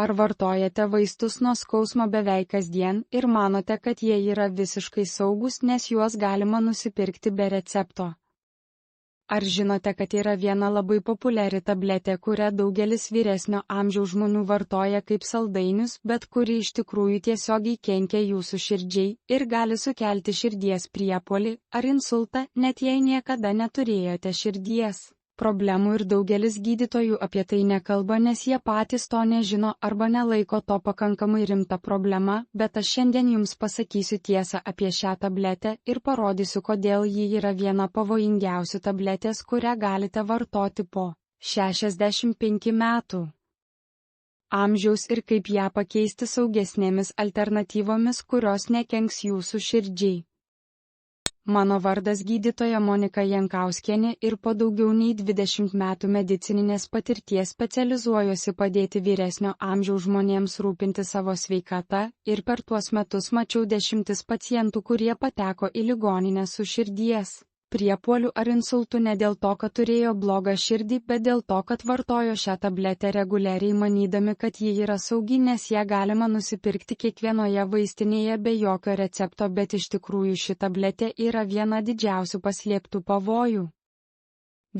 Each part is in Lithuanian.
Ar vartojate vaistus nuo skausmo beveik kasdien ir manote, kad jie yra visiškai saugus, nes juos galima nusipirkti be recepto? Ar žinote, kad yra viena labai populiari tabletė, kurią daugelis vyresnio amžiaus žmonių vartoja kaip saldainius, bet kuri iš tikrųjų tiesiogiai kenkia jūsų širdžiai ir gali sukelti širdies priepuolį ar insultą, net jei niekada neturėjote širdies problemų ir daugelis gydytojų apie tai nekalba, nes jie patys to nežino arba nelaiko to pakankamai rimta problema, bet aš šiandien jums pasakysiu tiesą apie šią tabletę ir parodysiu, kodėl ji yra viena pavojingiausių tabletės, kurią galite vartoti po 65 metų amžiaus ir kaip ją pakeisti saugesnėmis alternatyvomis, kurios nekenks jūsų širdžiai. Mano vardas gydytoja Monika Jankauskienė ir po daugiau nei 20 metų medicininės patirties specializuojuosi padėti vyresnio amžiaus žmonėms rūpinti savo sveikata ir per tuos metus mačiau dešimtis pacientų, kurie pateko į ligoninę su širdies priepuoliu ar insultu ne dėl to, kad turėjo blogą širdį, bet dėl to, kad vartojo šią tabletę reguliariai manydami, kad ji yra saugi, nes ją galima nusipirkti kiekvienoje vaistinėje be jokio recepto, bet iš tikrųjų ši tabletė yra viena didžiausių paslėptų pavojų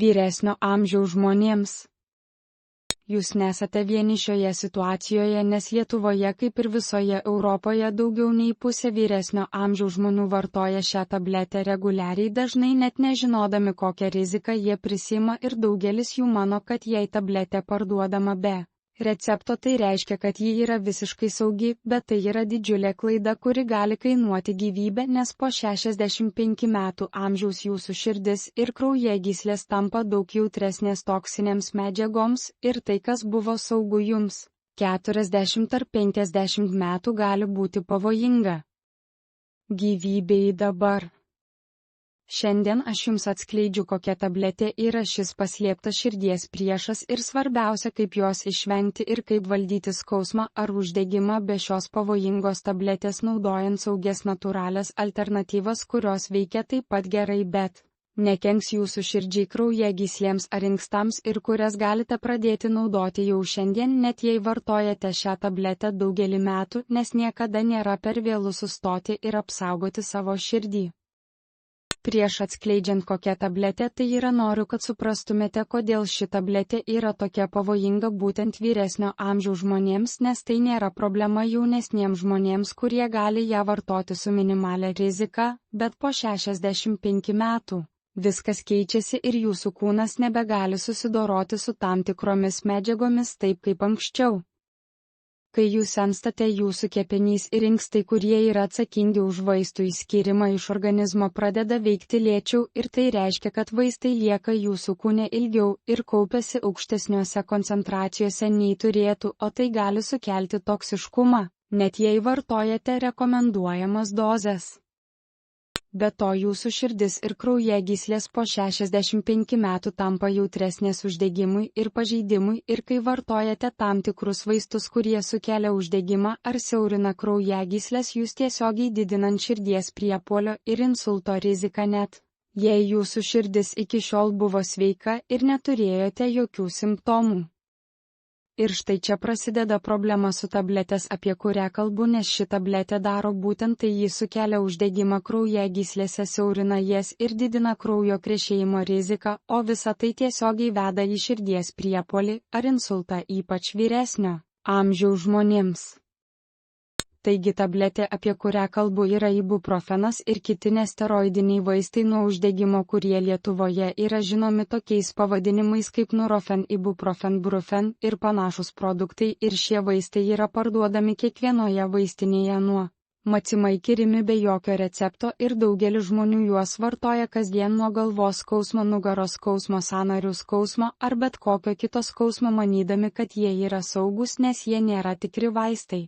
vyresnio amžiaus žmonėms. Jūs nesate vieni šioje situacijoje, nes Lietuvoje, kaip ir visoje Europoje, daugiau nei pusė vyresnio amžiaus žmonių vartoja šią tabletę reguliariai, dažnai net nežinodami, kokią riziką jie prisima, ir daugelis jų mano, kad jei tabletė parduodama be recepto, tai reiškia, kad ji yra visiškai saugi, bet tai yra didžiulė klaida, kuri gali kainuoti gyvybę, nes po 65 metų amžiaus jūsų širdis ir kraujagyslės tampa daug jautresnės toksinėms medžiagoms ir tai, kas buvo saugu jums 40 ar 50 metų, gali būti pavojinga gyvybei dabar. Šiandien aš jums atskleidžiu, kokia tabletė yra šis paslėptas širdies priešas ir svarbiausia, kaip jos išvengti ir kaip valdyti skausmą ar uždegimą be šios pavojingos tabletės, naudojant saugias natūralias alternatyvas, kurios veikia taip pat gerai, bet nekenks jūsų širdžiai, kraujagyslėms ar inkstams ir kurias galite pradėti naudoti jau šiandien, net jei vartojate šią tabletę daugelį metų, nes niekada nėra per vėlu sustoti ir apsaugoti savo širdį. Prieš atskleidžiant, kokia tabletė tai yra, noriu, kad suprastumėte, kodėl ši tabletė yra tokia pavojinga būtent vyresnio amžiaus žmonėms, nes tai nėra problema jaunesniems žmonėms, kurie gali ją vartoti su minimalia rizika, bet po 65 metų viskas keičiasi ir jūsų kūnas nebegali susidoroti su tam tikromis medžiagomis taip kaip anksčiau. Kai jūs senstate, jūsų kepenys ir inkstai, kurie yra atsakingi už vaistų išskyrimą iš organizmo, pradeda veikti lėčiau ir tai reiškia, kad vaistai lieka jūsų kūne ilgiau ir kaupiasi aukštesniuose koncentracijose nei turėtų, o tai gali sukelti toksiškumą, net jei vartojate rekomenduojamas dozes. Be to, jūsų širdis ir kraujagyslės po 65 metų tampa jautresnės uždegimui ir pažeidimui ir kai vartojate tam tikrus vaistus, kurie sukelia uždegimą ar siaurina kraujagyslės, jūs tiesiogiai didinant širdies priepuolio ir insulto riziką, net jei jūsų širdis iki šiol buvo sveika ir neturėjote jokių simptomų. Ir štai čia prasideda problema su tabletės, apie kurią kalbu, nes ši tabletė daro būtent tai, ji sukelia uždegimą kraujagyslėse, siaurina jas ir didina kraujo krešėjimo riziką, o visa tai tiesiogiai veda į širdies priepuolį ar insultą, ypač vyresnio amžiaus žmonėms. Taigi tabletė, apie kurią kalbu, yra ibuprofenas ir kiti nesteroidiniai vaistai nuo uždegimo, kurie Lietuvoje yra žinomi tokiais pavadinimais kaip Nurofen, Ibuprofen, Brufen ir panašus produktai, ir šie vaistai yra parduodami kiekvienoje vaistinėje nuo Macimai skiriami be jokio recepto ir daugelis žmonių juos vartoja kasdien nuo galvos skausmo, nugaros skausmo, sąnarių skausmo ar bet kokio kito skausmo, manydami, kad jie yra saugus, nes jie nėra tikri vaistai.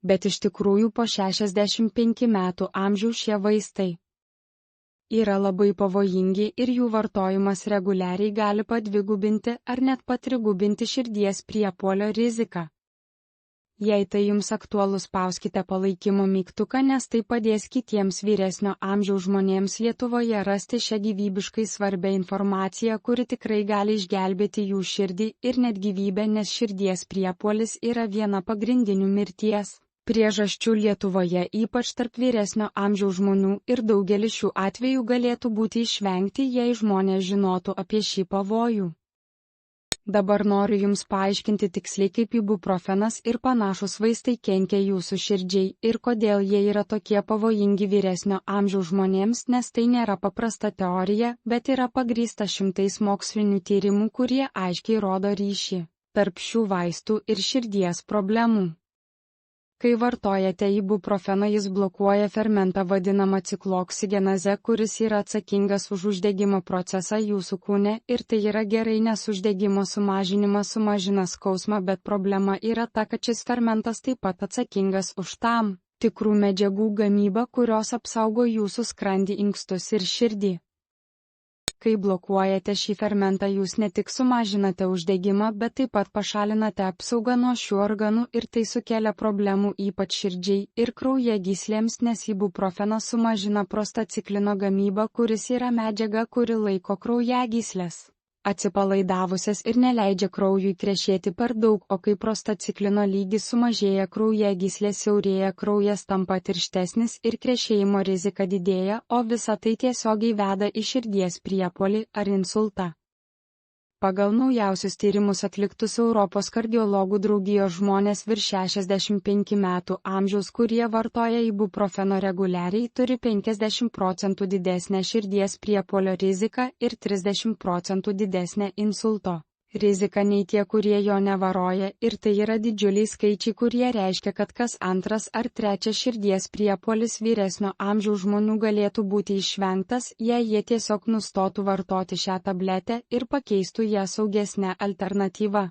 Bet iš tikrųjų po 65 metų amžiaus šie vaistai yra labai pavojingi ir jų vartojimas reguliariai gali padvigubinti ar net patrigubinti širdies priepuolio riziką. Jei tai jums aktualu, spauskite palaikymo mygtuką, nes tai padės kitiems vyresnio amžiaus žmonėms Lietuvoje rasti šią gyvybiškai svarbią informaciją, kuri tikrai gali išgelbėti jų širdį ir net gyvybę, nes širdies priepuolis yra viena pagrindinių mirties priežasčių Lietuvoje, ypač tarp vyresnio amžiaus žmonių, ir daugelis šių atvejų galėtų būti išvengti, jei žmonės žinotų apie šį pavojų. Dabar noriu jums paaiškinti tiksliai, kaip ibuprofenas ir panašus vaistai kenkia jūsų širdžiai ir kodėl jie yra tokie pavojingi vyresnio amžiaus žmonėms, nes tai nėra paprasta teorija, bet yra pagrįsta šimtais mokslinių tyrimų, kurie aiškiai rodo ryšį tarp šių vaistų ir širdies problemų. Kai vartojate ibuprofeną, jis blokuoja fermentą vadinamą cikloksigenazę, kuris yra atsakingas už uždegimo procesą jūsų kūne, ir tai yra gerai, nes uždegimo sumažinimas sumažina skausmą, bet problema yra ta, kad šis fermentas taip pat atsakingas už tam tikrų medžiagų gamybą, kurios apsaugo jūsų skrandį, inkstus ir širdį. Kai blokuojate šį fermentą, jūs ne tik sumažinate uždegimą, bet taip pat pašalinate apsaugą nuo šių organų ir tai sukelia problemų ypač širdžiai ir kraujagyslėms, nes ibuprofenas sumažina prostациklino gamybą, kuris yra medžiaga, kuri laiko kraujagyslės atsipalaidavusias ir neleidžia kraujui krešėti per daug, o kai prostaciklino lygis sumažėja, kraujagyslės siaurėja, kraujas tampa tirštesnis ir krešėjimo rizika didėja, o visa tai tiesiogiai veda į širdies priepuolį ar insultą. Pagal naujausius tyrimus atliktus Europos kardiologų draugijos, žmonės virš 65 metų amžiaus, kurie vartoja ibuprofeno reguliariai, turi 50% didesnę širdies priepuolio riziką ir 30% didesnę insulto riziką nei tie, kurie jo nevaroja, ir tai yra didžiuliai skaičiai, kurie reiškia, kad kas antras ar trečias širdies priepuolis vyresnio amžiaus žmonių galėtų būti išvengtas, jei jie tiesiog nustotų vartoti šią tabletę ir pakeistų ją saugesnę alternatyvą.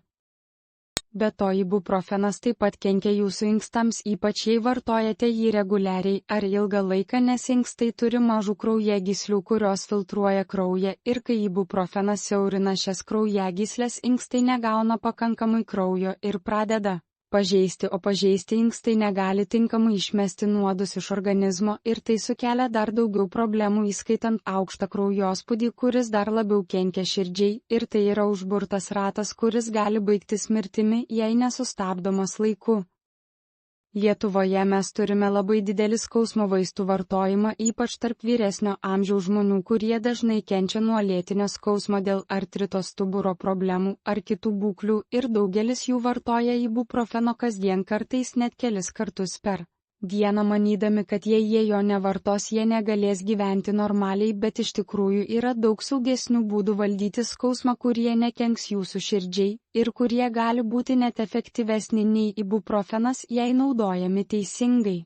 Be to, ibuprofenas taip pat kenkia jūsų inkstams, ypač jei vartojate jį reguliariai ar ilgą laiką, nes inkstai turi mažų kraujagyslių, kurios filtruoja kraują, ir kai ibuprofenas siaurina šias kraujagyslės, inkstai negauna pakankamai kraujo ir pradeda pažeisti, o pažeisti inkstai negali tinkamai išmesti nuodus iš organizmo ir tai sukelia dar daugiau problemų, įskaitant aukštą kraujospūdį, kuris dar labiau kenkia širdžiai, ir tai yra užburtas ratas, kuris gali baigtis mirtimi, jei nesustabdomas laiku. Lietuvoje mes turime labai didelį skausmo vaistų vartojimą, ypač tarp vyresnio amžiaus žmonių, kurie dažnai kenčia nuo lėtinio skausmo dėl artrito, stuburo problemų ar kitų būklių, ir daugelis jų vartoja ibuprofeno kasdien, kartais net kelis kartus per dieną, manydami, kad jei jie jo nevartos, jie negalės gyventi normaliai, bet iš tikrųjų yra daug saugesnių būdų valdyti skausmą, kurie nekenks jūsų širdžiai ir kurie gali būti net efektyvesni nei ibuprofenas, jei naudojami teisingai.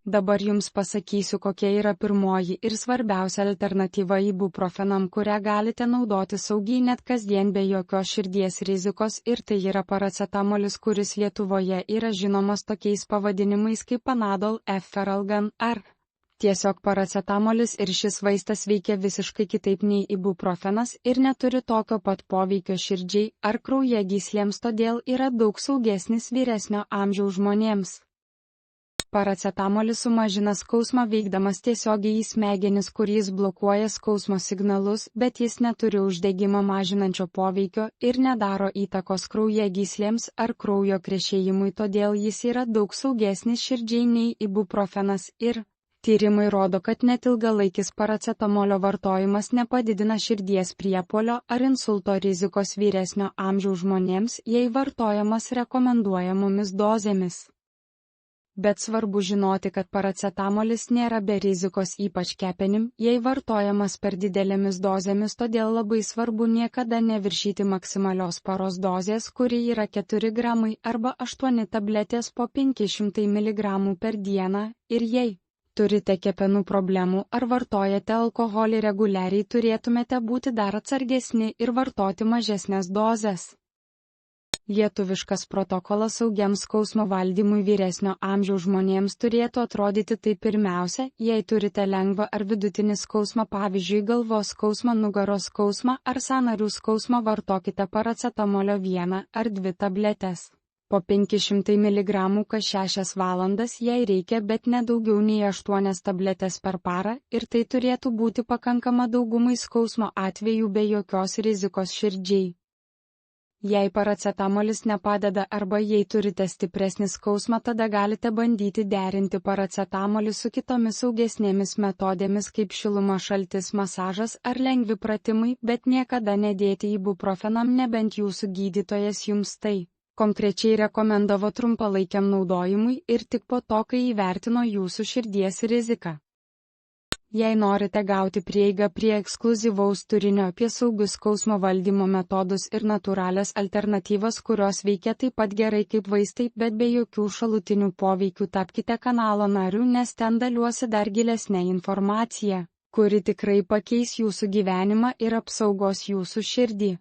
Dabar jums pasakysiu, kokia yra pirmoji ir svarbiausia alternatyva ibuprofenam, kurią galite naudoti saugiai net kasdien be jokios širdies rizikos, ir tai yra paracetamolis, kuris Lietuvoje yra žinomas tokiais pavadinimais kaip Panadol, Efferalgan ar tiesiog paracetamolis, ir šis vaistas veikia visiškai kitaip nei ibuprofenas ir neturi tokio pat poveikio širdžiai ar kraujagyslėms, todėl yra daug saugesnis vyresnio amžiaus žmonėms. Paracetamolis sumažina skausmą veikdamas tiesiogiai į smegenis, kur jis blokuoja skausmo signalus, bet jis neturi uždegimą mažinančio poveikio ir nedaro įtakos kraujagyslėms ar kraujo krešėjimui, todėl jis yra daug saugesnis širdžiai nei ibuprofenas ir tyrimai rodo, kad net ilgalaikis paracetamolio vartojimas nepadidina širdies priepuolio ar insulto rizikos vyresnio amžiaus žmonėms, jei vartojamas rekomenduojamomis dozėmis. Bet svarbu žinoti, kad paracetamolis nėra be rizikos, ypač kepenim, jei vartojamas per didelėmis dozėmis, todėl labai svarbu niekada neviršyti maksimalios paros dozės, kuri yra 4 gramai arba 8 tabletės po 500 mg per dieną, ir jei turite kepenų problemų ar vartojate alkoholį reguliariai, turėtumėte būti dar atsargesni ir vartoti mažesnės dozes. Lietuviškas protokolas saugiam skausmo valdymui vyresnio amžiaus žmonėms turėtų atrodyti taip: pirmiausia, jei turite lengvą ar vidutinį skausmą, pavyzdžiui galvos skausmą, nugaros skausmą ar sąnarių skausmą, vartokite paracetamolio 1 ar 2 tabletes Po 500 mg kas 6 valandas jai reikia, bet ne daugiau nei 8 tabletės per parą, ir tai turėtų būti pakankama daugumai skausmo atvejų be jokios rizikos širdžiai. Jei paracetamolis nepadeda arba jei turite stipresnį skausmą, tada galite bandyti derinti paracetamolį su kitomis saugesnėmis metodėmis kaip šiluma, šaltis, masažas ar lengvi pratimai, bet niekada nedėti ibuprofenam, nebent jūsų gydytojas jums tai konkrečiai rekomendavo trumpalaikiam naudojimui ir tik po to, kai įvertino jūsų širdies riziką. Jei norite gauti prieigą prie ekskluzivaus turinio apie saugius skausmo valdymo metodus ir natūralias alternatyvas, kurios veikia taip pat gerai kaip vaistai, bet be jokių šalutinių poveikių, tapkite kanalo nariu, nes ten daliuosi dar gilesnę informaciją, kuri tikrai pakeis jūsų gyvenimą ir apsaugos jūsų širdį.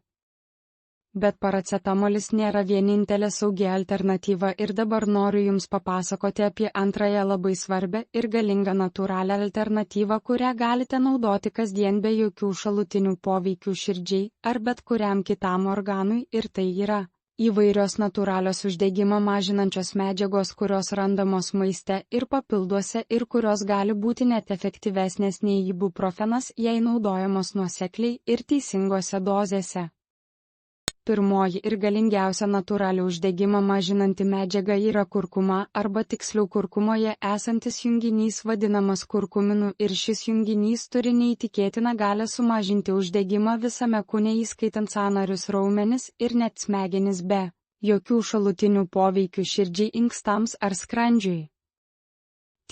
Bet paracetamolis nėra vienintelė saugi alternatyva ir dabar noriu Jums papasakoti apie antrąją labai svarbią ir galingą natūralią alternatyvą, kurią galite naudoti kasdien be jokių šalutinių poveikių širdžiai ar bet kuriam kitam organui, ir tai yra įvairios natūralios uždegimą mažinančios medžiagos, kurios randamos maiste ir papilduose ir kurios gali būti net efektyvesnės nei ibuprofenas, jei naudojamos nuosekliai ir teisingose dozėse. Pirmoji ir galingiausia natūrali uždegimą mažinanti medžiaga yra kurkuma, arba tiksliau kurkumoje esantis junginys vadinamas kurkuminu, ir šis junginys turi neįtikėtiną galią sumažinti uždegimą visame kūne, įskaitant sąnarius, raumenis ir net smegenis be jokių šalutinių poveikių širdžiai, inkstams ar skrandžiui.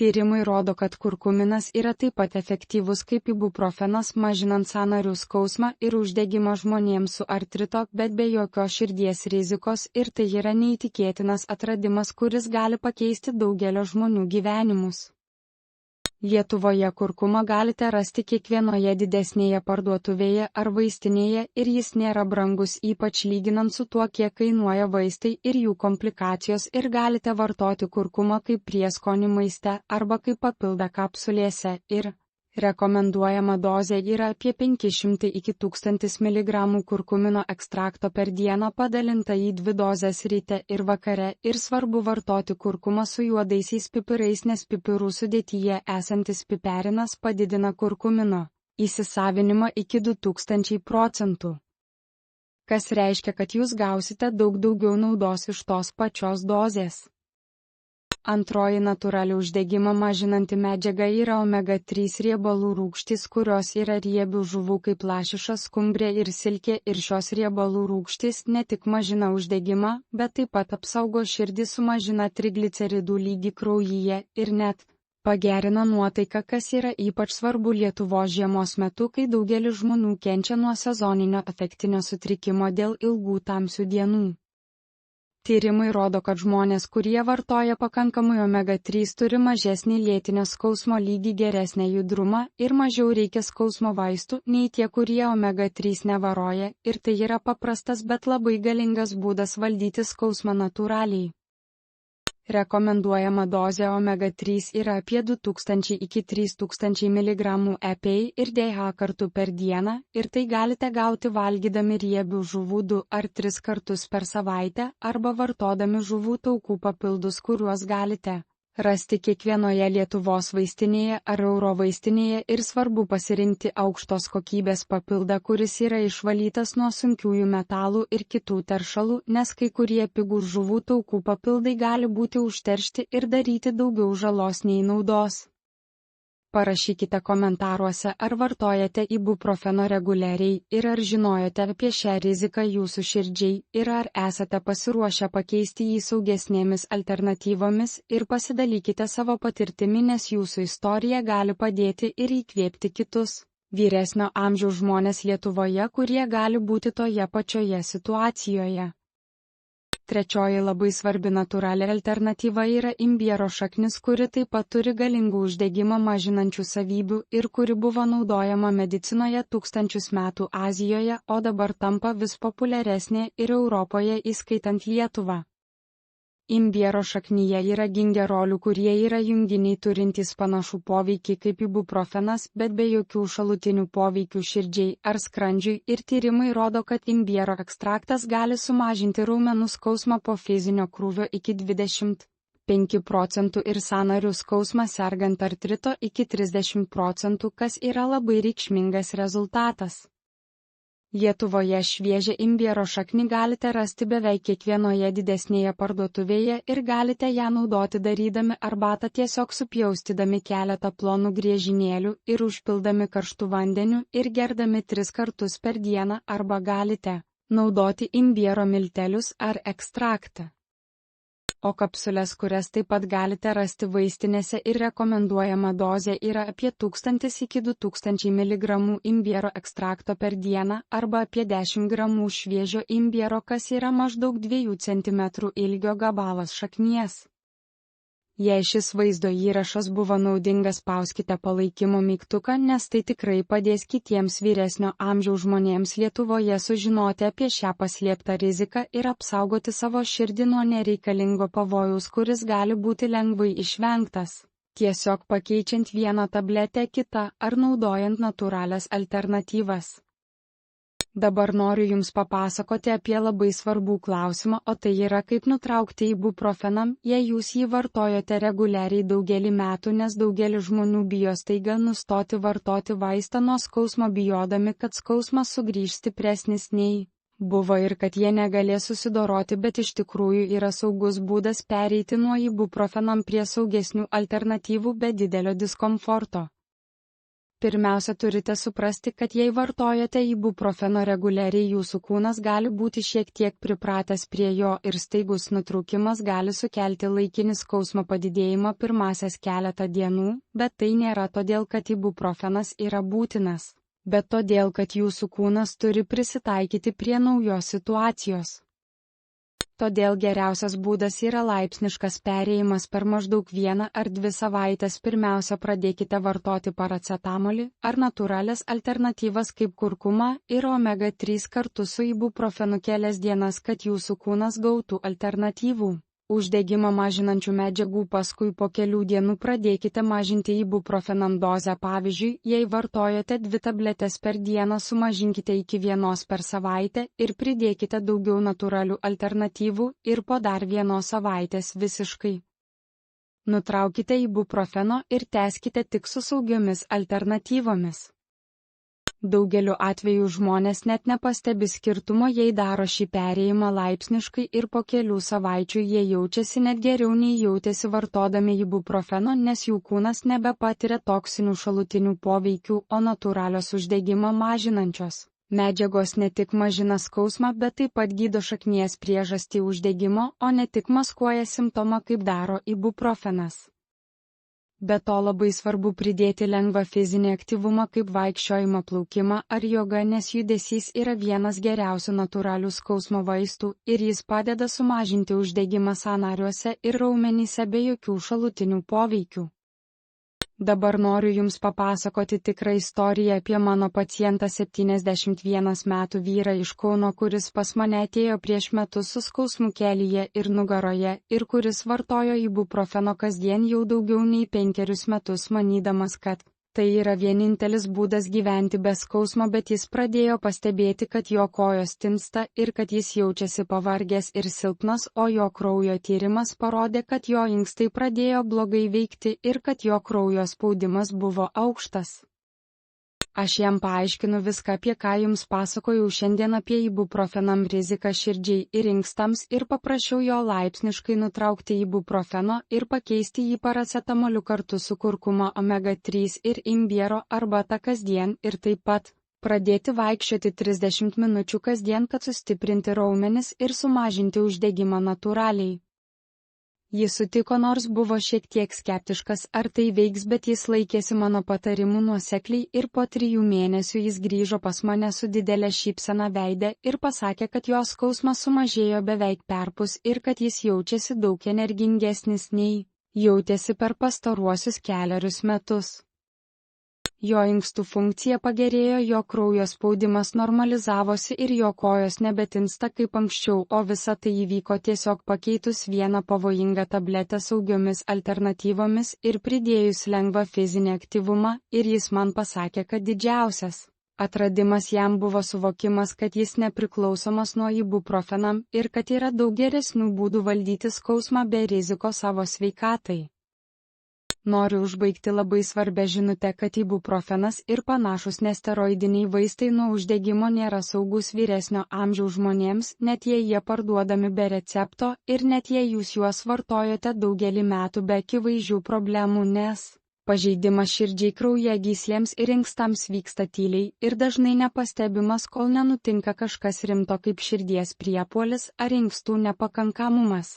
Tyrimai rodo, kad kurkuminas yra taip pat efektyvus kaip ibuprofenas mažinant sąnarių skausmą ir uždegimą žmonėms su artrito, bet be jokios širdies rizikos, ir tai yra neįtikėtinas atradimas, kuris gali pakeisti daugelio žmonių gyvenimus. Lietuvoje kurkumą galite rasti kiekvienoje didesnėje parduotuvėje ar vaistinėje ir jis nėra brangus, ypač lyginant su tuo, kiek kainuoja vaistai ir jų komplikacijos, ir galite vartoti kurkumą kaip prieskonį maiste arba kaip papildą kapsulėse, ir rekomenduojama dozė yra apie 500 iki 1000 mg kurkumino ekstrakto per dieną padalinta į 2 dozes ryte ir vakare, ir svarbu vartoti kurkumą su juodaisiais pipirais, nes pipirų sudėtyje esantis piperinas padidina kurkumino įsisavinimą iki 2000%. Kas reiškia, kad jūs gausite daug daugiau naudos iš tos pačios dozės. Antroji natūrali uždegimą mažinanti medžiaga yra omega-3 riebalų rūgštys, kurios yra riebių žuvų kaip lašiša, skumbrė ir silkė, ir šios riebalų rūgštys ne tik mažina uždegimą, bet taip pat apsaugo širdį, sumažina trigliceridų lygį kraujyje ir net pagerina nuotaiką, kas yra ypač svarbu Lietuvos žiemos metu, kai daugelis žmonių kenčia nuo sezoninio afektinio sutrikimo dėl ilgų tamsių dienų. Tyrimai rodo, kad žmonės, kurie vartoja pakankamai omega-3, turi mažesnį lėtinio skausmo lygį, geresnę judrumą ir mažiau reikia skausmo vaistų nei tie, kurie omega-3 nevaroja, ir tai yra paprastas, bet labai galingas būdas valdyti skausmą natūraliai. Rekomenduojama dozė omega-3 yra apie 2000 iki 3000 mg EPA ir DHA kartų per dieną, ir tai galite gauti valgydami riebių žuvų 2 ar 3 kartus per savaitę arba vartodami žuvų taukų papildus, kuriuos galite rasti kiekvienoje Lietuvos vaistinėje ar Eurovaistinėje, ir svarbu pasirinkti aukštos kokybės papildą, kuris yra išvalytas nuo sunkiųjų metalų ir kitų teršalų, nes kai kurie pigūs žuvų taukų papildai gali būti užteršti ir daryti daugiau žalos nei naudos. Parašykite komentaruose, ar vartojate ibuprofeno reguliariai ir ar žinojote apie šią riziką jūsų širdžiai, ir ar esate pasiruošę pakeisti jį saugesnėmis alternatyvomis, ir pasidalykite savo patirtimi, nes jūsų istorija gali padėti ir įkvėpti kitus vyresnio amžiaus žmonės Lietuvoje, kurie gali būti toje pačioje situacijoje. Trečioji labai svarbi natūrali alternatyva yra imbiero šaknis, kuri taip pat turi galingų uždegimą mažinančių savybių ir kuri buvo naudojama medicinoje tūkstančius metų Azijoje, o dabar tampa vis populiaresnė ir Europoje, įskaitant Lietuvą. Imbiero šaknyje yra gingerolių, kurie yra junginiai turintys panašų poveikį kaip ibuprofenas, bet be jokių šalutinių poveikių širdžiai ar skrandžiui, ir tyrimai rodo, kad imbiero ekstraktas gali sumažinti raumenų skausmą po fizinio krūvio iki 25% ir sąnarių skausmą sergant artrito iki 30%, kas yra labai reikšmingas rezultatas. Lietuvoje šviežią imbiero šaknį galite rasti beveik kiekvienoje didesnėje parduotuvėje ir galite ją naudoti darydami arbatą, tiesiog supjaustydami keletą plonų griežinėlių ir užpildami karštu vandeniu ir gerdami 3 kartus per dieną, arba galite naudoti imbiero miltelius ar ekstraktą. O kapsulės, kurias taip pat galite rasti vaistinėse, ir rekomenduojama dozė yra apie 1000 iki 2000 mg imbiero ekstrakto per dieną arba apie 10 gramų šviežio imbiero, kas yra maždaug 2 cm ilgio gabalas šaknies. Jei šis vaizdo įrašas buvo naudingas, spauskite palaikymo mygtuką, nes tai tikrai padės kitiems vyresnio amžiaus žmonėms Lietuvoje sužinoti apie šią paslėptą riziką ir apsaugoti savo širdį nuo nereikalingo pavojaus, kuris gali būti lengvai išvengtas, tiesiog pakeičiant vieną tabletę kitą ar naudojant natūralias alternatyvas. Dabar noriu Jums papasakoti apie labai svarbų klausimą, o tai yra, kaip nutraukti ibuprofeną, jei Jūs jį vartojate reguliariai daugelį metų, nes daugelis žmonių bijo staiga nustoti vartoti vaistą nuo skausmo, bijodami, kad skausmas sugrįž stipresnis nei buvo ir kad jie negalės susidoroti, bet iš tikrųjų yra saugus būdas pereiti nuo ibuprofenam prie saugesnių alternatyvų be didelio diskomforto. Pirmiausia, turite suprasti, kad jei vartojate ibuprofeno reguliariai, jūsų kūnas gali būti šiek tiek pripratęs prie jo ir staigus nutraukimas gali sukelti laikinį skausmo padidėjimą pirmasias keletą dienų, bet tai nėra todėl, kad ibuprofenas yra būtinas, bet todėl, kad jūsų kūnas turi prisitaikyti prie naujos situacijos. Todėl geriausias būdas yra laipsniškas perėjimas per maždaug 1 ar 2 savaitės. Pirmiausia, pradėkite vartoti paracetamolį ar natūralias alternatyvas kaip kurkumą ir omega-3 kartu su ibuprofenu kelias dienas, kad jūsų kūnas gautų alternatyvų uždegimą mažinančių medžiagų. Paskui po kelių dienų pradėkite mažinti ibuprofenam dozę. Pavyzdžiui, jei vartojate 2 tabletės per dieną, sumažinkite iki 1 per savaitę ir pridėkite daugiau natūralių alternatyvų ir po dar 1 savaitės visiškai nutraukite ibuprofeno ir tęskite tik su saugiomis alternatyvomis. Daugeliu atveju žmonės net nepastebi skirtumo, jei daro šį perėjimą laipsniškai ir po kelių savaičių jie jaučiasi net geriau nei jautėsi vartodami ibuprofeno, nes jų kūnas nebepatiria toksinių šalutinių poveikių, o natūralios uždegimą mažinančios medžiagos ne tik mažina skausmą, bet taip pat gydo šaknies priežastį uždegimo, o ne tik maskuoja simptomą, kaip daro ibuprofenas. Be to labai svarbu pridėti lengvą fizinį aktyvumą kaip vaikščiojimą, plaukimą ar jogą, nes judesys yra vienas geriausių natūralių skausmo vaistų ir jis padeda sumažinti uždegimą sąnariuose ir raumenyse be jokių šalutinių poveikių. Dabar noriu Jums papasakoti tikrą istoriją apie mano pacientą 71 metų vyrą iš Kauno, kuris pas mane atėjo prieš metus su skausmu kelyje ir nugaroje ir kuris vartojo ibuprofeno kasdien jau daugiau nei 5 metus, manydamas, kad tai yra vienintelis būdas gyventi be skausmo, bet jis pradėjo pastebėti, kad jo kojos tinsta ir kad jis jaučiasi pavargęs ir silpnas, o jo kraujo tyrimas parodė, kad jo inkstai pradėjo blogai veikti ir kad jo kraujo spaudimas buvo aukštas. Aš jam paaiškinu viską, apie ką Jums pasakojau šiandien, apie ibuprofenam riziką širdžiai ir inkstams, ir paprašiau jo laipsniškai nutraukti ibuprofeno ir pakeisti jį paracetamoliu kartu su kurkuma, omega-3 ir imbiero arbata kasdien ir taip pat pradėti vaikščioti 30 minučių kasdien, kad sustiprinti raumenis ir sumažinti uždegimą natūraliai. Jis sutiko, nors buvo šiek tiek skeptiškas, ar tai veiks, bet jis laikėsi mano patarimų nuosekliai ir po 3 mėnesių jis grįžo pas mane su didelė šypsena veide ir pasakė, kad jo skausmas sumažėjo beveik perpus ir kad jis jaučiasi daug energingesnis nei jautėsi per pastaruosius 4 metus. Jo inkstų funkcija pagerėjo, jo kraujo spaudimas normalizavosi ir jo kojos nebetinsta kaip anksčiau, o visa tai įvyko tiesiog pakeitus vieną pavojingą tabletę saugiomis alternatyvomis ir pridėjus lengvą fizinį aktyvumą, ir jis man pasakė, kad didžiausias atradimas jam buvo suvokimas, kad jis nepriklausomas nuo ibuprofenam ir kad yra daug geresnių būdų valdyti skausmą be rizikos savo sveikatai. Noriu užbaigti labai svarbę žinutę, kad ibuprofenas ir panašus nesteroidiniai vaistai nuo uždegimo nėra saugus vyresnio amžiaus žmonėms, net jei jie parduodami be recepto ir net jei jūs juos vartojate daugelį metų be akivaizdžių problemų, nes pažeidimas širdžiai, kraujagyslėms ir inkstams vyksta tyliai ir dažnai nepastebimas, kol nenutinka kažkas rimto kaip širdies priepuolis ar inkstų nepakankamumas.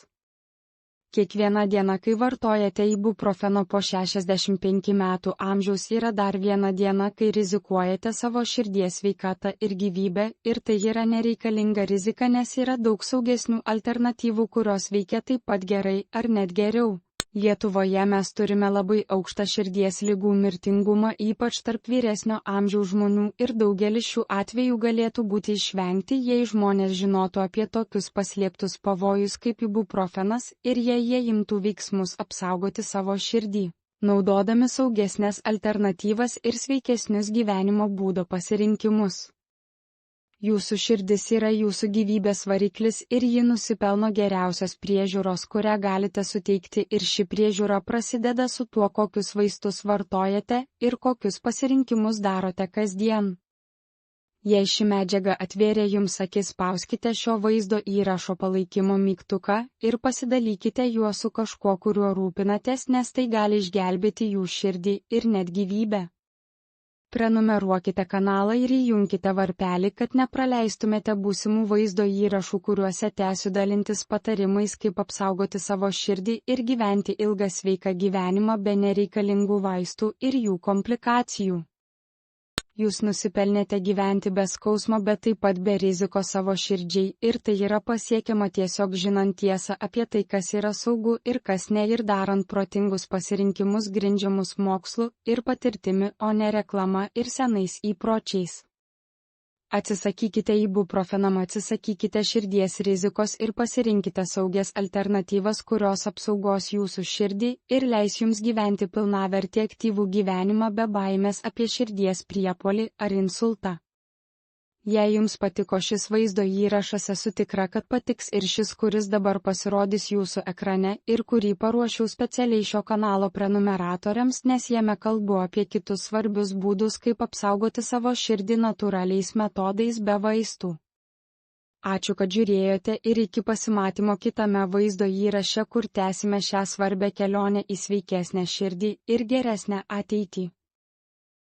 Kiekviena diena, kai vartojate ibuprofeno po 65 metų amžiaus, yra dar viena diena, kai rizikuojate savo širdies sveikatą ir gyvybę, ir tai yra nereikalinga rizika, nes yra daug saugesnių alternatyvų, kurios veikia taip pat gerai ar net geriau. Lietuvoje mes turime labai aukštą širdies ligų mirtingumą, ypač tarp vyresnio amžiaus žmonių, ir daugelis šių atvejų galėtų būti išvengti, jei žmonės žinotų apie tokius paslėptus pavojus kaip ibuprofenas ir jei jie imtų veiksmus apsaugoti savo širdį, naudodami saugesnės alternatyvas ir sveikesnius gyvenimo būdo pasirinkimus. Jūsų širdis yra jūsų gyvybės variklis ir ji nusipelno geriausios priežiūros, kurią galite suteikti, ir ši priežiūra prasideda su tuo, kokius vaistus vartojate ir kokius pasirinkimus darote kasdien. Jei ši medžiaga atvėrė jums akis, spauskite šio vaizdo įrašo palaikymo mygtuką ir pasidalykite juo su kažkuo, kuriuo rūpinatės, nes tai gali išgelbėti jų širdį ir net gyvybę. Prenumeruokite kanalą ir įjunkite varpelį, kad nepraleistumėte būsimų vaizdo įrašų, kuriuose tęsiu dalintis patarimais, kaip apsaugoti savo širdį ir gyventi ilgą sveiką gyvenimą be nereikalingų vaistų ir jų komplikacijų. Jūs nusipelnėte gyventi be skausmo, bet taip pat be rizikos savo širdžiai, ir tai yra pasiekiama tiesiog žinant tiesą apie tai, kas yra saugu ir kas ne, ir darant protingus pasirinkimus grindžiamus mokslu ir patirtimi, o ne reklama ir senais įpročiais. Atsisakykite ibuprofenam, atsisakykite širdies rizikos ir pasirinkite saugias alternatyvas, kurios apsaugos jūsų širdį ir leis jums gyventi pilnavertį aktyvų gyvenimą be baimės apie širdies priepuolį ar insultą. Jei jums patiko šis vaizdo įrašas, esu tikra, kad patiks ir šis, kuris dabar pasirodys jūsų ekrane ir kurį paruošiau specialiai šio kanalo prenumeratoriams, nes jame kalbu apie kitus svarbius būdus, kaip apsaugoti savo širdį natūraliais metodais be vaistų. Ačiū, kad žiūrėjote, ir iki pasimatymo kitame vaizdo įraše, kur tęsime šią svarbę kelionę į sveikesnę širdį ir geresnę ateitį.